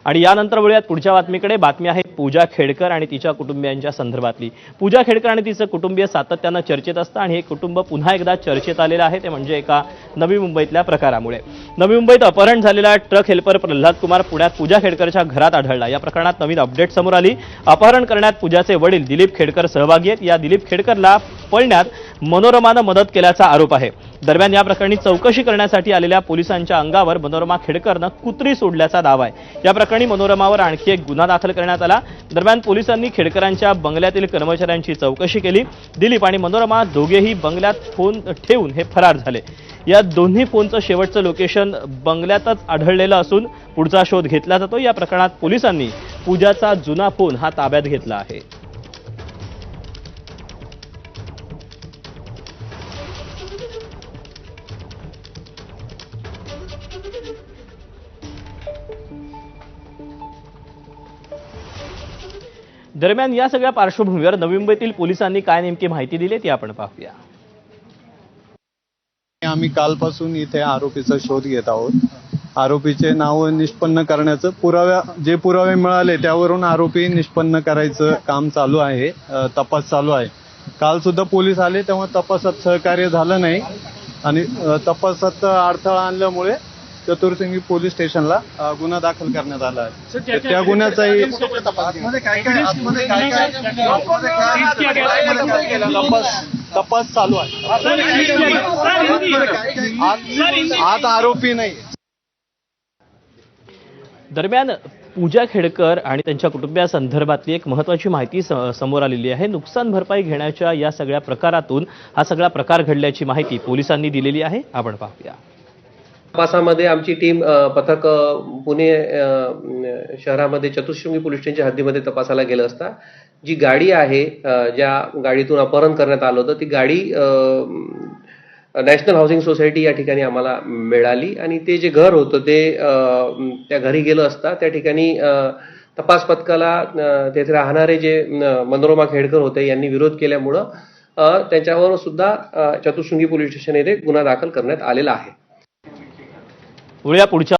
आणि यानंतर वळूयात पुढच्या बातमीकडे। बातमी आहे पूजा खेडकर आणि तिच्या कुटुंबियांच्या संदर्भातली। पूजा खेडकर आणि तिचं कुटुंबीय सातत्यानं चर्चेत असतं आणि हे कुटुंब पुन्हा एकदा चर्चेत आलेलं आहे, ते म्हणजे एका नवी मुंबईतल्या प्रकारामुळे। नवी मुंबईत अपहरण झालेला ट्रक हेल्पर प्रल्हाद कुमार पुण्यात पूजा खेडकरच्या घरात आढळला। या प्रकरणात नवीन अपडेट समोर आली। अपहरण करण्यात पूजाचे वडील दिलीप खेडकर सहभागी आहेत। या दिलीप खेडकरला पळण्यात मनोरमानं मदत केल्याचा आरोप आहे। दरम्यान या प्रकरणी चौकशी करण्यासाठी आलेल्या पोलिसांच्या अंगावर मनोरमा खेडकरनं कुत्री सोडल्याचा दावा आहे। या प्रकरणी मनोरमावर आणखी एक गुन्हा दाखल करण्यात आला। दरम्यान पोलिसांनी खेडकरांच्या बंगल्यातील कर्मचाऱ्यांची चौकशी केली। दिलीप आणि मनोरमा दोघेही बंगल्यात फोन ठेवून हे फरार झाले। या दोन्ही फोनचं शेवटचं लोकेशन बंगल्यातच आढळलेलं असून पुढचा शोध घेतला जातो। या प्रकरणात पोलिसांनी पूजाचा जुना फोन हा ताब्यात घेतला आहे। दरम्यान या सगळ्या पार्श्वभूमीवर नवी मुंबईतील पोलिसांनी काय नेमकी माहिती दिली ती आपण पाहूया। आम्ही कालपासून इथे आरोपीचा शोध घेत आहोत। आरोपीचे नाव निष्पन्न करण्याचं जे पुरावे मिळाले त्यावरून आरोपी निष्पन्न करायचं काम चालू आहे, तपास चालू आहे। काल सुद्धा पोलीस आले तेव्हा तपासात सहकार्य झालं नाही आणि तपासात अडथळा आणल्यामुळे चतुर्सिंगी पोलीस स्टेशनला गुन्हा दाखल करण्यात आला आहे। त्या गुन्ह्याचाही तपास चालू आहे। आज आरोपी नाही। दरम्यान पूजा खेडकर आणि त्यांच्या कुटुंबियांसंदर्भातली एक महत्त्वाची माहिती समोर आलेली आहे। नुकसान भरपाई घेण्याच्या या सगळ्या प्रकारातून हा सगळा प्रकार घडल्याची माहिती पोलिसांनी दिलेली आहे, आपण पाहूया। तपासामध्ये आमची टीम पथक पुणे शहरामध्ये चतुर्शृंगी पोलीस स्टेशनच्या हद्दीमध्ये तपासाला गेलं असता जी गाडी आहे ज्या गाडीतून अपहरण करण्यात आलं होतं ती गाडी नॅशनल हाऊसिंग सोसायटी या ठिकाणी आम्हाला मिळाली आणि ते जे घर होतं ते त्या घरी गेलं असता त्या ठिकाणी तपास पथकाला तेथे राहणारे जे मनोरमा खेडकर होते यांनी विरोध केल्यामुळं त्याच्यावर सुद्धा चतुर्शृंगी पोलीस स्टेशन येथे गुन्हा दाखल करण्यात आलेला आहे। पुढच्या